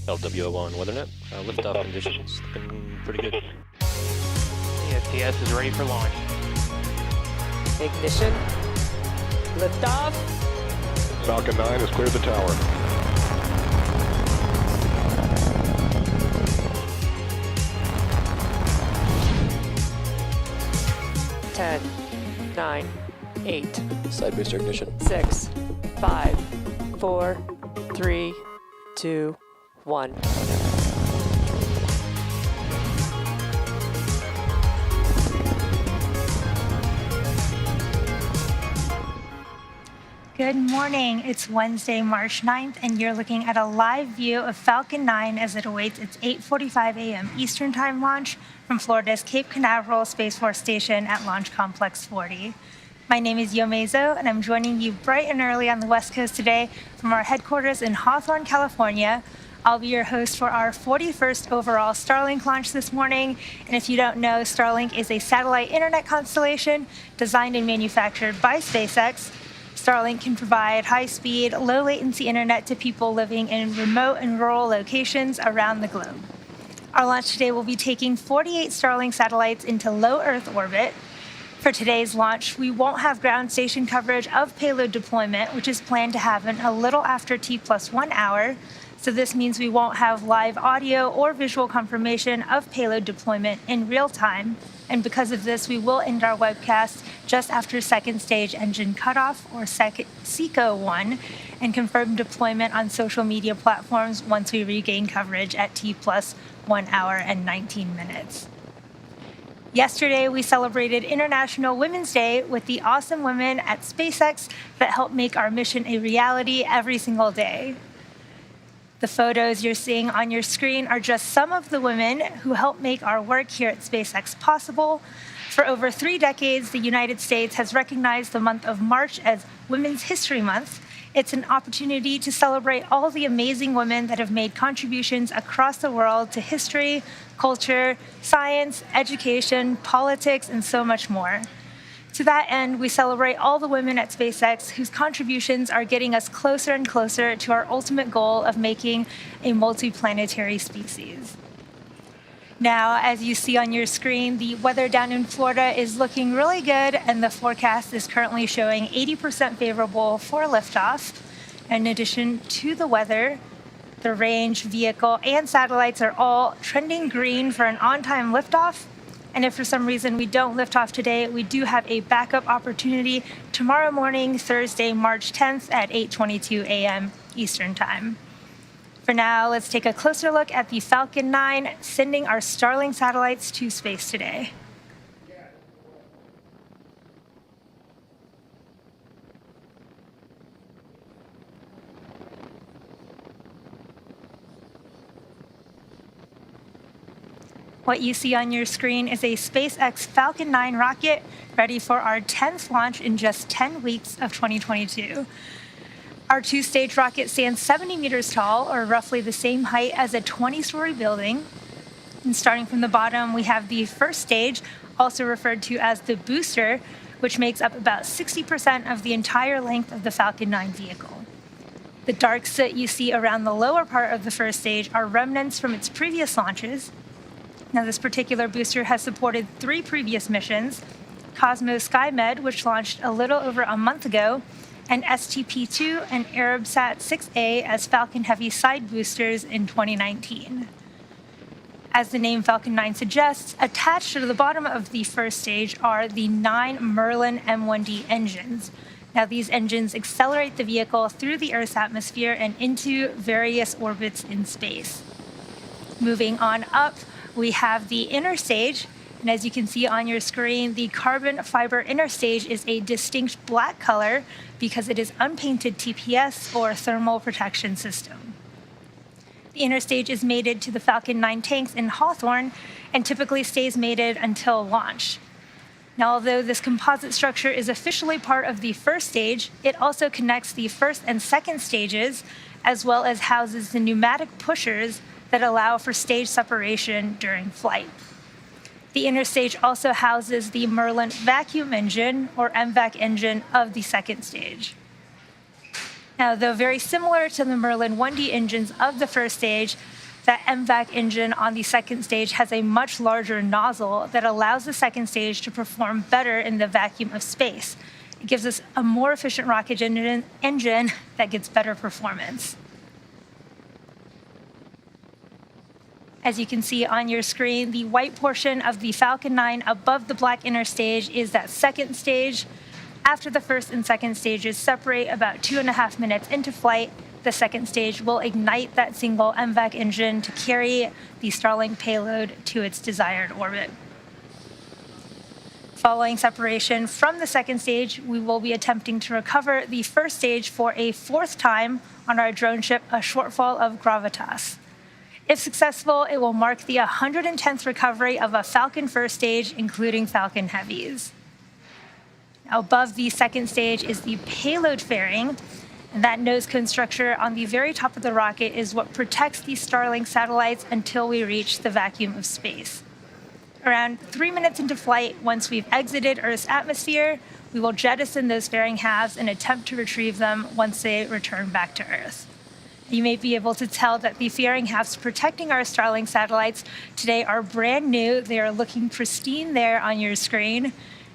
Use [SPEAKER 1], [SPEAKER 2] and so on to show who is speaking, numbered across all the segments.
[SPEAKER 1] LWO1 WeatherNet. Liftoff conditions looking pretty good.
[SPEAKER 2] The STS is ready for launch.
[SPEAKER 3] Ignition. Liftoff.
[SPEAKER 4] Falcon 9 has cleared the tower.
[SPEAKER 3] Ten, 9, 8,
[SPEAKER 1] Side booster ignition.
[SPEAKER 3] 6, 5, 4, 3, 2, 1.
[SPEAKER 5] Good morning. It's Wednesday, March 9th, and you're looking at a live view of Falcon 9 as it awaits its 8:45 a.m. Eastern Time launch from Florida's Cape Canaveral Space Force Station at Launch Complex 40. My name is Yomezo, and I'm joining you bright and early on the West Coast today from our headquarters in Hawthorne, California. I'll be your host for our 41st overall Starlink launch this morning. And if you don't know, Starlink is a satellite internet constellation designed and manufactured by SpaceX. Starlink can provide high-speed, low-latency internet to people living in remote and rural locations around the globe. Our launch today will be taking 48 Starlink satellites into low Earth orbit. For today's launch, we won't have ground station coverage of payload deployment, which is planned to happen a little after T+1 hour. So this means we won't have live audio or visual confirmation of payload deployment in real time. And because of this, we will end our webcast just after second stage engine cutoff, or SECO-1, and confirm deployment on social media platforms once we regain coverage at T+1 hour and 19 minutes. Yesterday, we celebrated International Women's Day with the awesome women at SpaceX that help make our mission a reality every single day. The photos you're seeing on your screen are just some of the women who help make our work here at SpaceX possible. For over 3 decades, the United States has recognized the month of March as Women's History Month. It's an opportunity to celebrate all the amazing women that have made contributions across the world to history, culture, science, education, politics, and so much more. To that end, we celebrate all the women at SpaceX whose contributions are getting us closer and closer to our ultimate goal of making a multiplanetary species. Now, as you see on your screen, the weather down in Florida is looking really good, and the forecast is currently showing 80% favorable for liftoff. In addition to the weather, the range, vehicle, and satellites are all trending green for an on-time liftoff. And if for some reason we don't lift off today, we do have a backup opportunity tomorrow morning, Thursday, March 10th at 8:22 a.m. Eastern Time. For now, let's take a closer look at the Falcon 9 sending our Starlink satellites to space today. What you see on your screen is a SpaceX Falcon 9 rocket ready for our 10th launch in just 10 weeks of 2022. Our 2-stage rocket stands 70 meters tall, or roughly the same height as a 20-story building. And starting from the bottom, we have the first stage, also referred to as the booster, which makes up about 60% of the entire length of the Falcon 9 vehicle. The dark soot you see around the lower part of the first stage are remnants from its previous launches. Now, this particular booster has supported 3 previous missions: Cosmos SkyMed, which launched a little over a month ago, and STP-2 and Arabsat-6A as Falcon Heavy side boosters in 2019. As the name Falcon 9 suggests, attached to the bottom of the first stage are the 9 Merlin M1D engines. Now, these engines accelerate the vehicle through the Earth's atmosphere and into various orbits in space. Moving on up, we have the inner stage, and as you can see on your screen, the carbon fiber inner stage is a distinct black color because it is unpainted TPS, or thermal protection system. The inner stage is mated to the Falcon 9 tanks in Hawthorne and typically stays mated until launch. Now, although this composite structure is officially part of the first stage, it also connects the first and second stages, as well as houses the pneumatic pushers that allow for stage separation during flight. The inner stage also houses the Merlin vacuum engine, or MVAC engine, of the second stage. Now, though very similar to the Merlin 1D engines of the first stage, that MVAC engine on the second stage has a much larger nozzle that allows the second stage to perform better in the vacuum of space. It gives us a more efficient rocket engine that gets better performance. As you can see on your screen, the white portion of the Falcon 9 above the black inner stage is that second stage. After the first and second stages separate about 2.5 minutes into flight, the second stage will ignite that single MVAC engine to carry the Starlink payload to its desired orbit. Following separation from the second stage, we will be attempting to recover the first stage for a fourth time on our drone ship, a shortfall of gravitas. If successful, it will mark the 110th recovery of a Falcon first stage, including Falcon Heavies. Now, above the second stage is the payload fairing, and that nose cone structure on the very top of the rocket is what protects the Starlink satellites until we reach the vacuum of space. Around 3 minutes into flight, once we've exited Earth's atmosphere, we will jettison those fairing halves and attempt to retrieve them once they return back to Earth. You may be able to tell that the fairing halves protecting our Starlink satellites today are brand new. They are looking pristine there on your screen.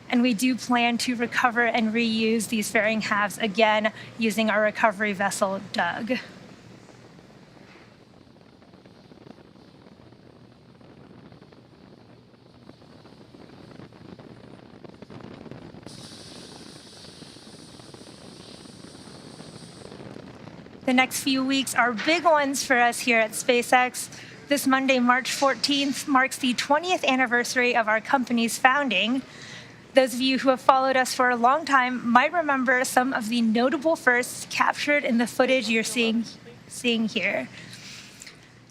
[SPEAKER 5] And we do plan to recover and reuse these fairing halves again using our recovery vessel, Doug. The next few weeks are big ones for us here at SpaceX. This Monday, March 14th, marks the 20th anniversary of our company's founding. Those of you who have followed us for a long time might remember some of the notable firsts captured in the footage you're seeing here.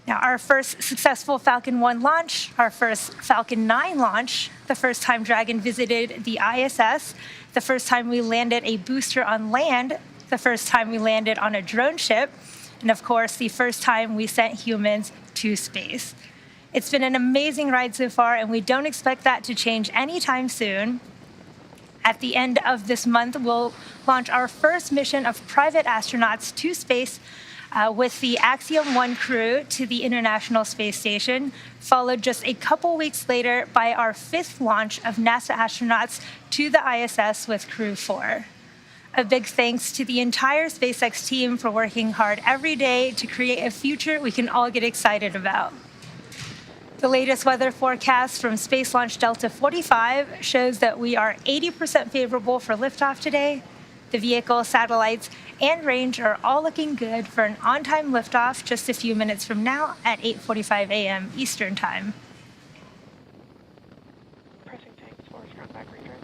[SPEAKER 5] Now, our first successful Falcon 1 launch, our first Falcon 9 launch, the first time Dragon visited the ISS, the first time we landed a booster on land, the first time we landed on a drone ship, and of course, the first time we sent humans to space. It's been an amazing ride so far, and we don't expect that to change anytime soon. At the end of this month, we'll launch our first mission of private astronauts to space with the Axiom 1 crew to the International Space Station, followed just a couple weeks later by our fifth launch of NASA astronauts to the ISS with Crew 4. A big thanks to the entire SpaceX team for working hard every day to create a future we can all get excited about. The latest weather forecast from Space Launch Delta 45 shows that we are 80% favorable for liftoff today. The vehicle, satellites, and range are all looking good for an on-time liftoff just a few minutes from now at 8:45 a.m. Eastern Time.
[SPEAKER 2] Pressing tanks for front back return.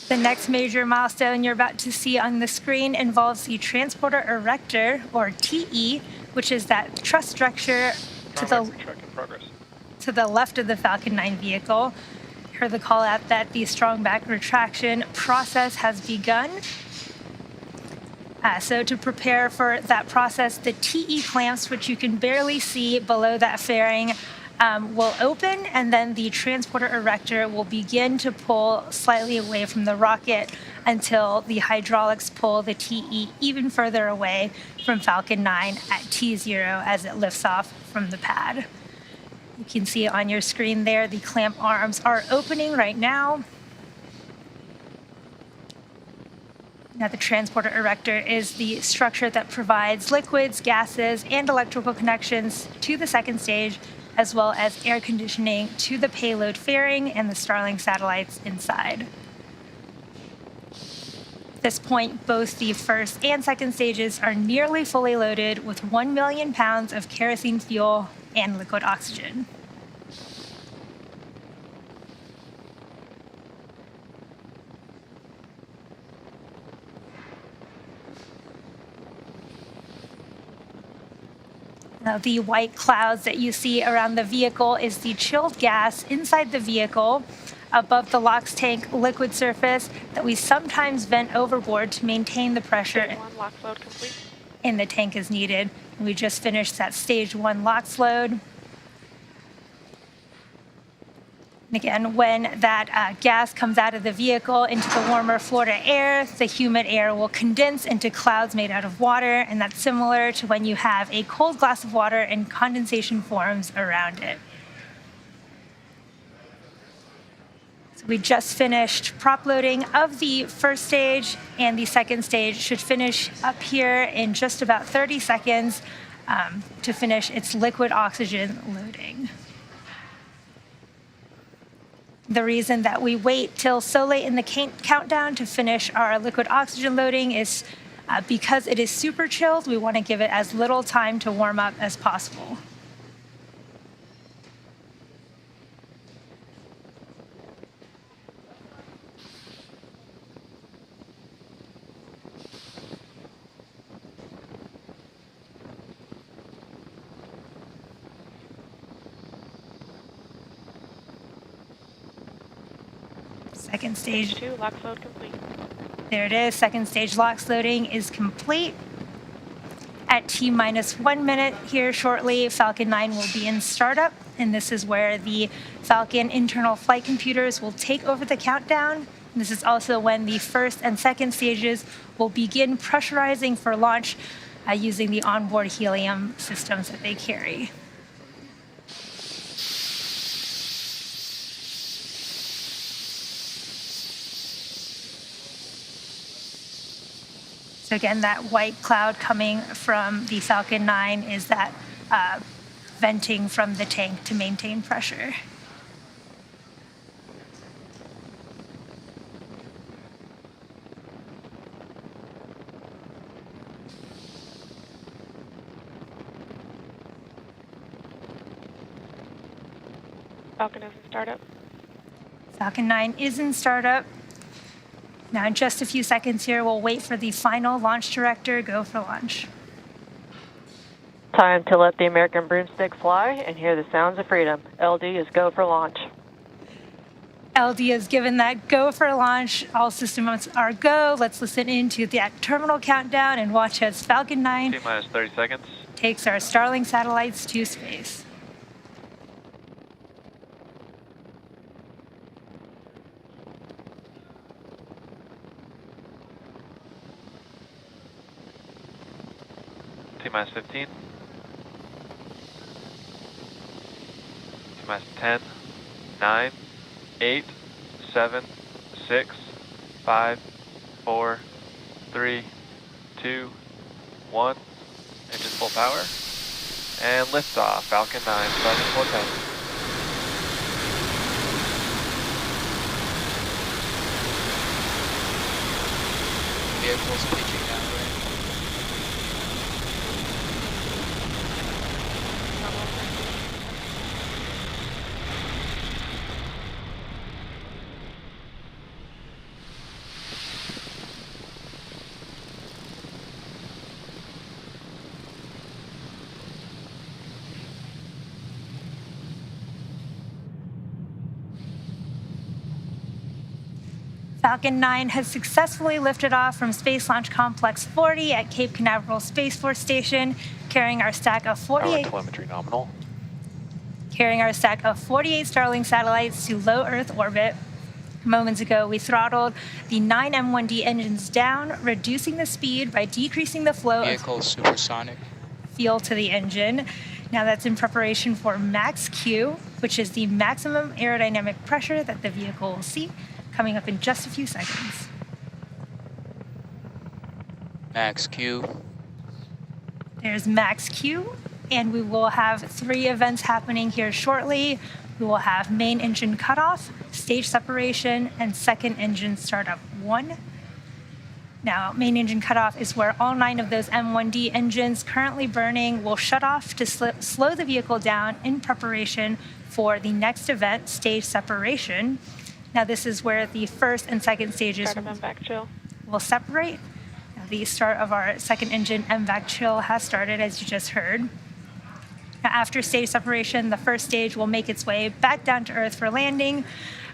[SPEAKER 5] The next major milestone you're about to see on the screen involves the transporter erector, or TE, which is that truss structure to the left of the Falcon 9 vehicle. You heard the call out that the strong back retraction process has begun. So to prepare for that process, the TE clamps, which you can barely see below that fairing, will open, and then the transporter erector will begin to pull slightly away from the rocket until the hydraulics pull the TE even further away from Falcon 9 at T0 as it lifts off from the pad. You can see on your screen there, the clamp arms are opening right now. Now, the transporter erector is the structure that provides liquids, gases, and electrical connections to the second stage, as well as air conditioning to the payload fairing and the Starlink satellites inside. At this point, both the first and second stages are nearly fully loaded with 1 million pounds of kerosene fuel and liquid oxygen. Now, the white clouds that you see around the vehicle is the chilled gas inside the vehicle above the LOX tank liquid surface that we sometimes vent overboard to maintain the pressure
[SPEAKER 2] Stage 1 LOX load complete.
[SPEAKER 5] in the tank as needed. We just finished that stage 1 LOX load. And again, when that gas comes out of the vehicle into the warmer Florida air, the humid air will condense into clouds made out of water, and that's similar to when you have a cold glass of water and condensation forms around it. So we just finished prop loading of the first stage, and the second stage should finish up here in just about 30 seconds to finish its liquid oxygen loading. The reason that we wait till so late in the countdown to finish our liquid oxygen loading is because it is super chilled. We want to give it as little time to warm up as possible. Second stage.
[SPEAKER 2] Stage 2 LOX load complete.
[SPEAKER 5] There it is. Second stage LOX loading is complete. At T-minus 1 minute here shortly, Falcon 9 will be in startup, and this is where the Falcon internal flight computers will take over the countdown. This is also when the first and second stages will begin pressurizing for launch using the onboard helium systems that they carry. So again, that white cloud coming from the Falcon 9 is that venting from the tank to maintain pressure.
[SPEAKER 2] Falcon is in startup.
[SPEAKER 5] Falcon 9 is in startup. Now, in just a few seconds here, we'll wait for the final launch director go for launch.
[SPEAKER 6] Time to let the American broomstick fly and hear the sounds of freedom. LD is go for launch.
[SPEAKER 5] LD has given that go for launch. All systems are go. Let's listen into the terminal countdown and watch as Falcon 9
[SPEAKER 7] T-minus 30 seconds.
[SPEAKER 5] takes our Starlink satellites to space.
[SPEAKER 7] T-minus 15. T-minus 10, 9, 8, 7, 6, 5, 4, 3, 2, 1. Engine full power. And liftoff. Falcon 9 starting vortex.
[SPEAKER 8] Vehicle's pitching now, right?
[SPEAKER 5] Falcon 9 has successfully lifted off from Space Launch Complex 40 at Cape Canaveral Space Force Station, carrying our stack of 48
[SPEAKER 4] telemetry nominal.
[SPEAKER 5] carrying our stack of 48 Starlink satellites to low Earth orbit. Moments ago, we throttled the 9 M1D engines down, reducing the speed by decreasing the flow
[SPEAKER 8] Vehicle supersonic.
[SPEAKER 5] of fuel to the engine. Now that's in preparation for max Q, which is the maximum aerodynamic pressure that the vehicle will see, coming up in just a few seconds.
[SPEAKER 8] Max Q.
[SPEAKER 5] There's max Q, and we will have 3 events happening here shortly. We will have main engine cutoff, stage separation, and second engine startup 1. Now, main engine cutoff is where all 9 of those M1D engines currently burning will shut off to slow the vehicle down in preparation for the next event, stage separation. Now, this is where the first and second stages
[SPEAKER 2] Start of MVAC chill.
[SPEAKER 5] will separate. Now, the start of our second engine MVAC chill has started, as you just heard. Now, after stage separation, the first stage will make its way back down to Earth for landing.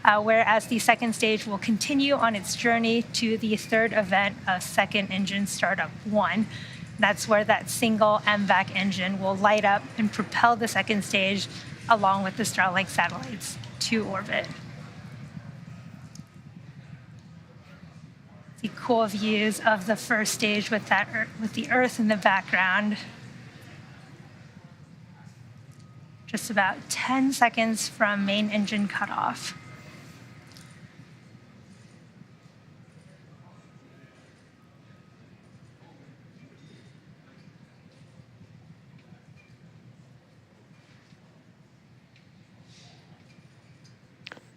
[SPEAKER 5] whereas the second stage will continue on its journey to the third event of second engine startup 1. That's where that single MVAC engine will light up and propel the second stage along with the Starlink satellites to orbit. The cool views of the first stage with the Earth in the background. Just about 10 seconds from main engine cutoff.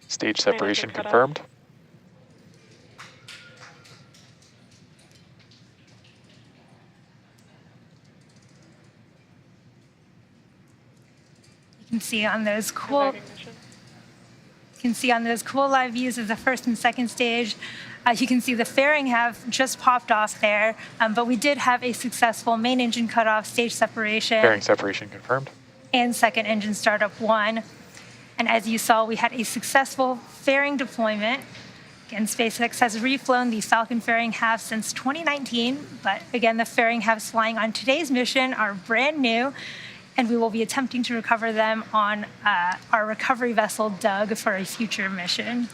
[SPEAKER 7] Stage separation confirmed.
[SPEAKER 5] You can see on those cool live views of the first and second stage. You can see the fairing have just popped off there, but we did have a successful main engine cutoff, stage separation.
[SPEAKER 7] Fairing separation confirmed.
[SPEAKER 5] And second engine startup 1. And as you saw, we had a successful fairing deployment. Again, SpaceX has reflown the Falcon fairing halves since 2019, but again, the fairing halves flying on today's mission are brand new, and we will be attempting to recover them on our recovery vessel, Doug, for a future mission.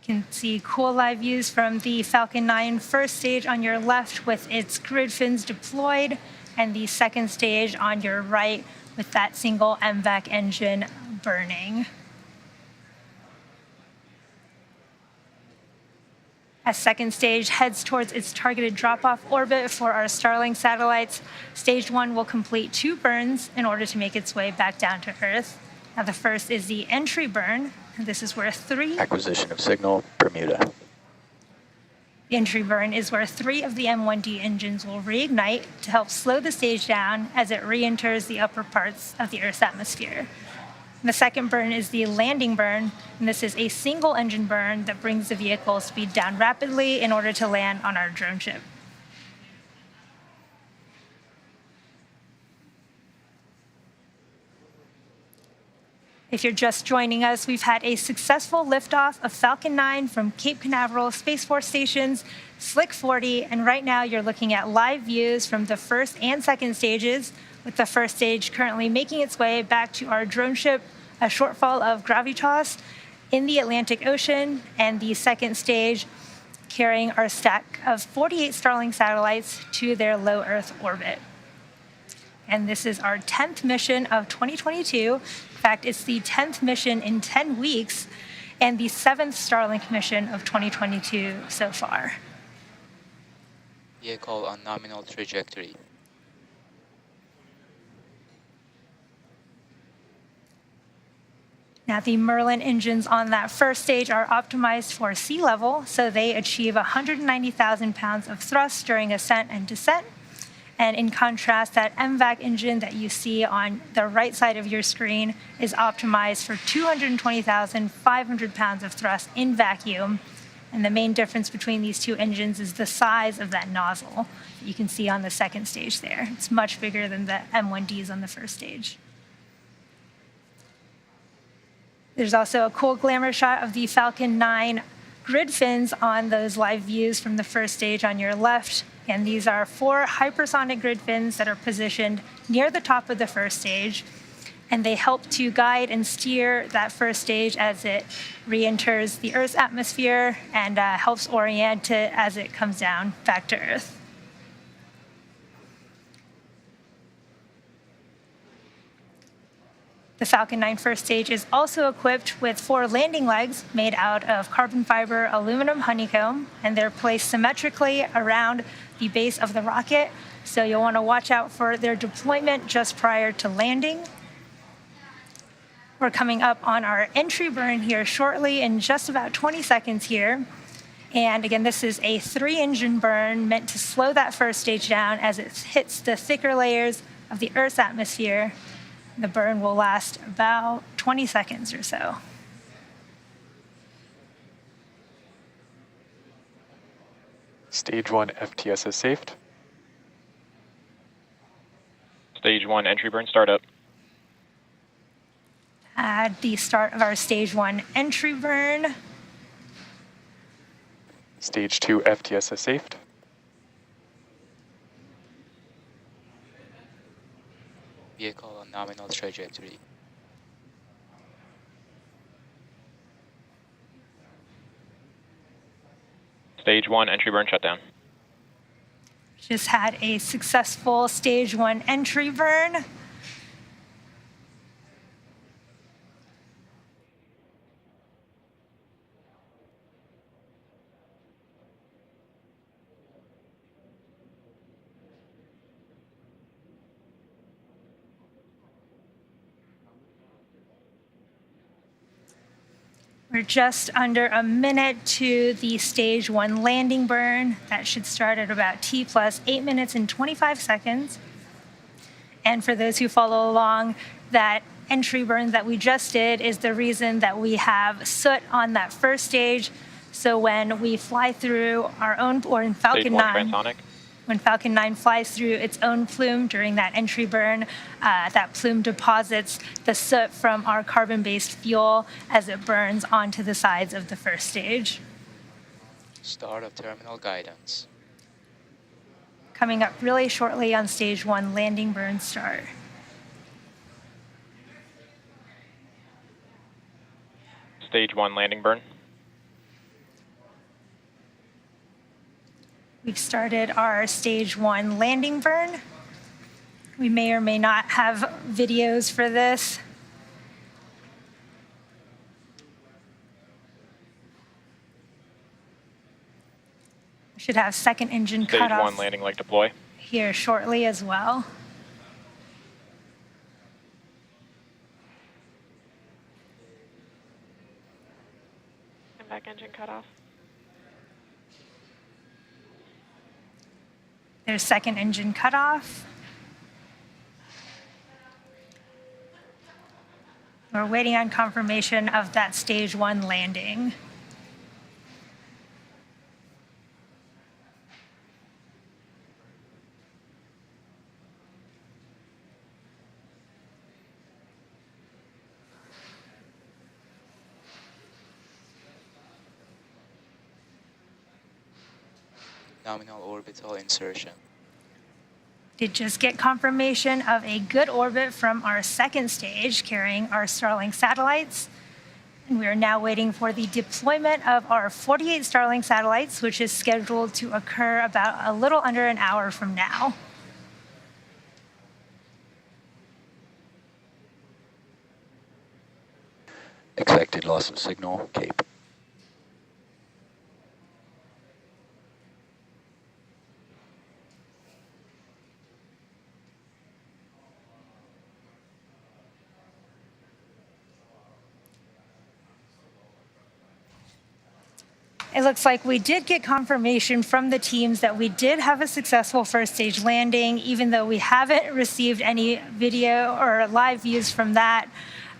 [SPEAKER 5] You can see cool live views from the Falcon 9 first stage on your left with its grid fins deployed, and the second stage on your right with that single MVAC engine burning. As second stage heads towards its targeted drop-off orbit for our Starlink satellites, stage 1 will complete 2 burns in order to make its way back down to Earth. Now the first is the entry burn, and this is where 3...
[SPEAKER 9] Acquisition of signal, Bermuda.
[SPEAKER 5] The entry burn is where 3 of the M1D engines will reignite to help slow the stage down as it re-enters the upper parts of the Earth's atmosphere. The second burn is the landing burn, and this is a single engine burn that brings the vehicle speed down rapidly in order to land on our drone ship. If you're just joining us, we've had a successful liftoff of Falcon 9 from Cape Canaveral Space Force Stations, Slick 40, and right now you're looking at live views from the first and second stages, with the first stage currently making its way back to our drone ship, a shortfall of gravitas in the Atlantic Ocean, and the second stage carrying our stack of 48 Starlink satellites to their low Earth orbit. And this is our 10th mission of 2022. In fact, it's the 10th mission in 10 weeks and the 7th Starlink mission of 2022 so far.
[SPEAKER 8] Vehicle on nominal trajectory.
[SPEAKER 5] Now, the Merlin engines on that first stage are optimized for sea level, so they achieve 190,000 pounds of thrust during ascent and descent. And in contrast, that MVAC engine that you see on the right side of your screen is optimized for 220,500 pounds of thrust in vacuum. And the main difference between these two engines is the size of that nozzle that you can see on the second stage there. It's much bigger than the M1Ds on the first stage. There's also a cool glamour shot of the Falcon 9 grid fins on those live views from the first stage on your left. And these are 4 hypersonic grid fins that are positioned near the top of the first stage. And they help to guide and steer that first stage as it re-enters the Earth's atmosphere and helps orient it as it comes down back to Earth. The Falcon 9 first stage is also equipped with 4 landing legs made out of carbon fiber aluminum honeycomb, and they're placed symmetrically around the base of the rocket, so you'll want to watch out for their deployment just prior to landing. We're coming up on our entry burn here shortly in just about 20 seconds here. And again, this is a 3-engine burn meant to slow that first stage down as it hits the thicker layers of the Earth's atmosphere. The burn will last about 20 seconds or so.
[SPEAKER 7] Stage 1 FTS is saved.
[SPEAKER 10] Stage 1 entry burn startup.
[SPEAKER 5] at the start of our stage 1 entry burn.
[SPEAKER 7] Stage 2 FTSS safed.
[SPEAKER 8] Vehicle on nominal trajectory.
[SPEAKER 1] Stage 1 entry burn shutdown.
[SPEAKER 5] Just had a successful stage 1 entry burn. We're just under a minute to the stage 1 landing burn. That should start at about T plus 8 minutes and 25 seconds. And for those who follow along, that entry burn that we just did is the reason that we have soot on that first stage. So when we fly through our own, or in Falcon 9, when Falcon 9 flies through its own plume during that entry burn, that plume deposits the soot from our carbon-based fuel as it burns onto the sides of the first stage.
[SPEAKER 8] Start of terminal guidance.
[SPEAKER 5] Coming up really shortly on stage 1 landing burn start.
[SPEAKER 1] Stage 1 landing burn.
[SPEAKER 5] We've started our stage 1 landing burn. We may or may not have videos for this. We should have second engine
[SPEAKER 1] Stage
[SPEAKER 5] cutoff
[SPEAKER 1] 1 landing leg deploy.
[SPEAKER 5] here shortly as well.
[SPEAKER 2] And back engine cutoff.
[SPEAKER 5] There's second engine cutoff. We're waiting on confirmation of that stage 1 landing.
[SPEAKER 8] Nominal orbital insertion.
[SPEAKER 5] Did just get confirmation of a good orbit from our second stage carrying our Starlink satellites. And we are now waiting for the deployment of our 48 Starlink satellites, which is scheduled to occur about a little under an hour from now.
[SPEAKER 9] Expected loss of signal, Cape.
[SPEAKER 5] It looks like we did get confirmation from the teams that we did have a successful first stage landing, even though we haven't received any video or live views from that.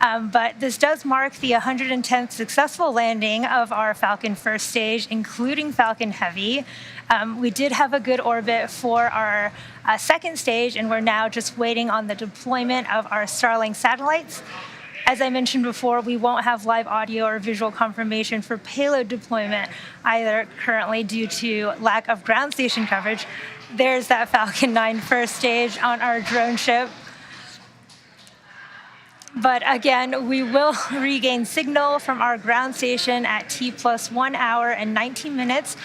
[SPEAKER 5] But this does mark the 110th successful landing of our Falcon first stage, including Falcon Heavy. We did have a good orbit for our second stage, and we're now just waiting on the deployment of our Starlink satellites. As I mentioned before, we won't have live audio or visual confirmation for payload deployment either currently due to lack of ground station coverage. There's that Falcon 9 first stage on our drone ship. But again, we will regain signal from our ground station at T plus 1 hour and 19 minutes.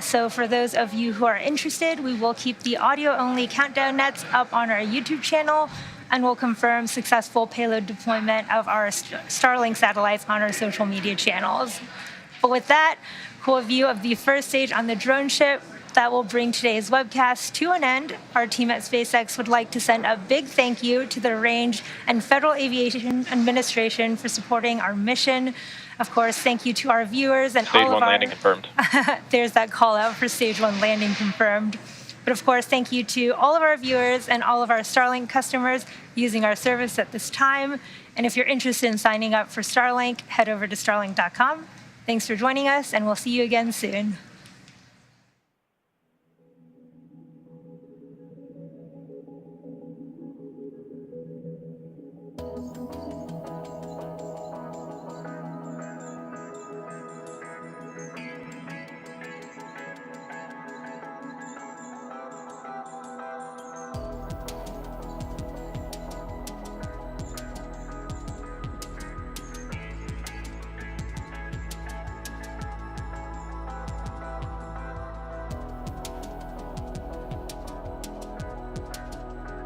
[SPEAKER 5] So for those of you who are interested, we will keep the audio-only countdown nets up on our YouTube channel, and we'll confirm successful payload deployment of our Starlink satellites on our social media channels. But with that, cool view of the first stage on the drone ship, that will bring today's webcast to an end. Our team at SpaceX would like to send a big thank you to the Range and Federal Aviation Administration for supporting our mission. Of course, thank you to our viewers and
[SPEAKER 1] Stage
[SPEAKER 5] all of
[SPEAKER 1] 1
[SPEAKER 5] our...
[SPEAKER 1] landing confirmed.
[SPEAKER 5] There's that call out for stage 1 landing confirmed. But of course, thank you to all of our viewers and all of our Starlink customers using our service at this time. And if you're interested in signing up for Starlink, head over to starlink.com. Thanks for joining us, and we'll see you again soon.